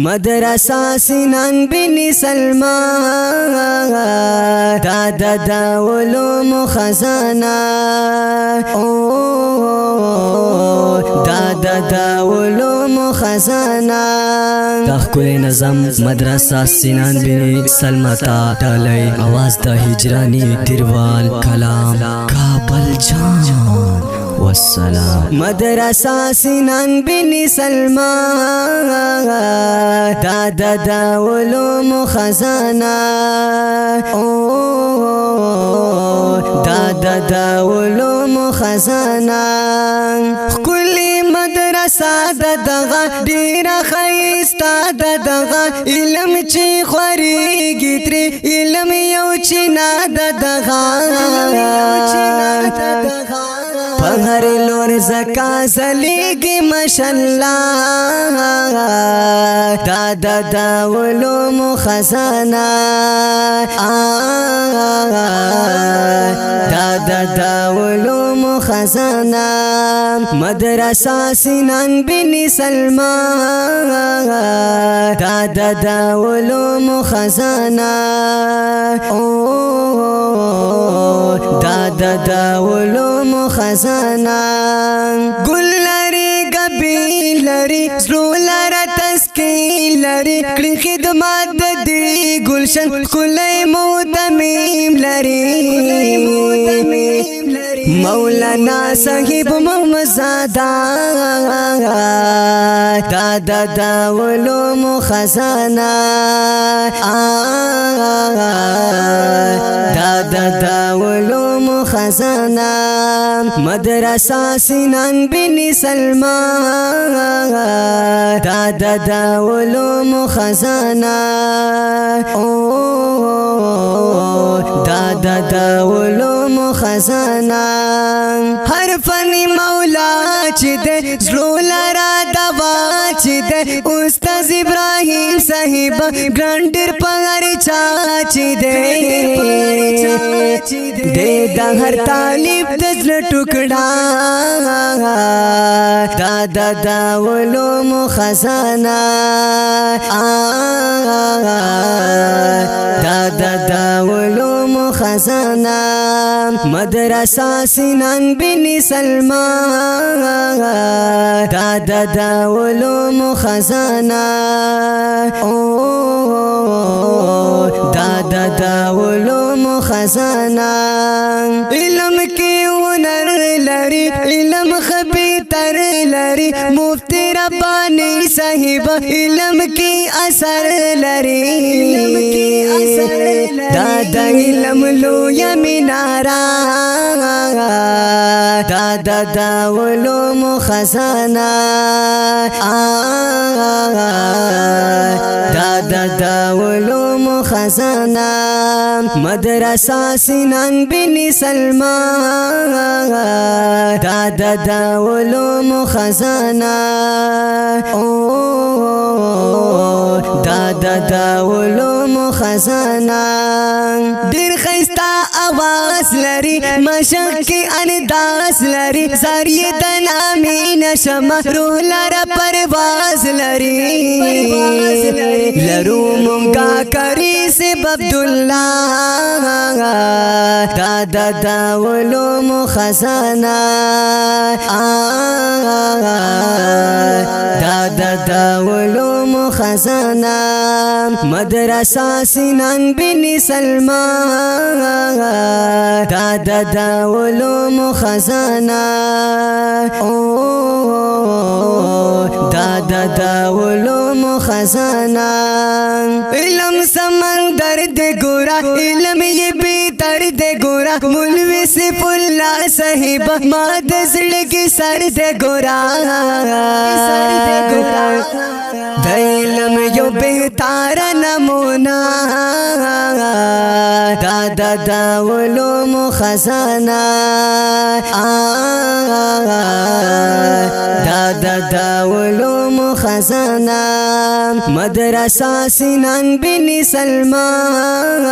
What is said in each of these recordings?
مدرسہ سنان بن سلمان دا علوم خزانہ دا علوم خزانہ تخکل نظم مدرسہ سنان بن سلمتا ڈالی آواز دا ہجرانی دیروال کلام کابل جان والسلام مدرسہ سنان بن سلمان دا علوم خزانہ دا علوم خزانہ کلی مدرسہ دغه ډیره خیستا دغه علم چې خوريږي ترې علم یو چې نه دغه په هر لور زکا زلیږي ماشاءالله دا علوم خزانه دا علوم خزانه مدرسہ سنان بن سلمان دا علوم خزانہ دا علوم خزانہ گل لري گبی لري زلو لرا تسکین لري کړي خدمات د دې گلشن کلی مودمیم لري مولانا صاحب محمد زادا دا علوم خزانہ دا علوم خزانہ مدرسہ سنان بن سلمان دا علوم خزانہ دا علوم خزانہ ہر فنی مولا چې د زړه لرا دوا چې د استاد ابراهیم صاحب ګرانډر پغار چا چې د هر طالب د زړه ټوکړه دا علوم خزانہ دا علوم خزانہ مدرسہ سنان بن سلمان دا علوم خزانہ دا علوم خزانہ علم کی ہنر لری علم خبی تر لری مفتی ربانی صاحب علم کی اثر لری دا علم لو یمینارا دا علوم خزانہ دا علوم خزانہ مدرسہ سنان بن سلمان دا علوم خزانہ دا علوم خزانہ ډیر خیستا آواز لري مشق کی انداز لري زاریه د نامې نشم روح لرا پرواز لري لرو مونږه کری سب عبدالله دا علوم خزانہ دا علوم خزانہ مدرسہ سنان بن سلمان دا علوم خزانہ دا علوم خزانہ علم سمندر دے گورا علم یہ بیتر دے گورا مولوی سیف اللہ صاحب ماد زڑکی سر دے گورا دا علم یو بیتار نمونا دا علوم خزانه دا علوم خزانه مدرسہ سنان بن سلمان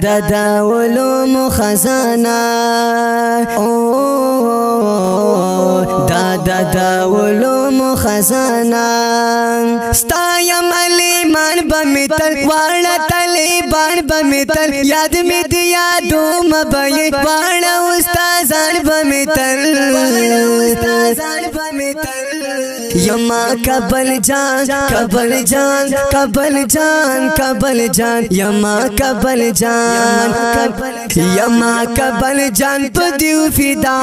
دا علوم خزانه دا علوم خزانه ستایم علیمان بمیتل وانا طالبان بمیتل یاد می دی یادو مبئی وانا استازان بمیتل یما کبل جان کبل جان کبل جان کبل جان یما کبل جان یما کبل جان پدیو فدا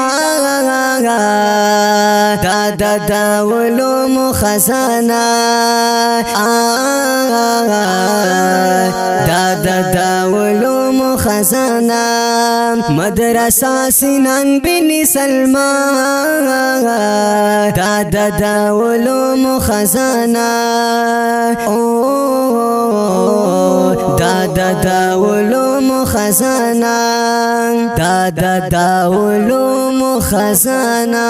دا علوم خزانه دا علوم خزانه مدرسہ سنان بن سلمان دا علوم خزانه دا علوم خزانه دا علوم خزانه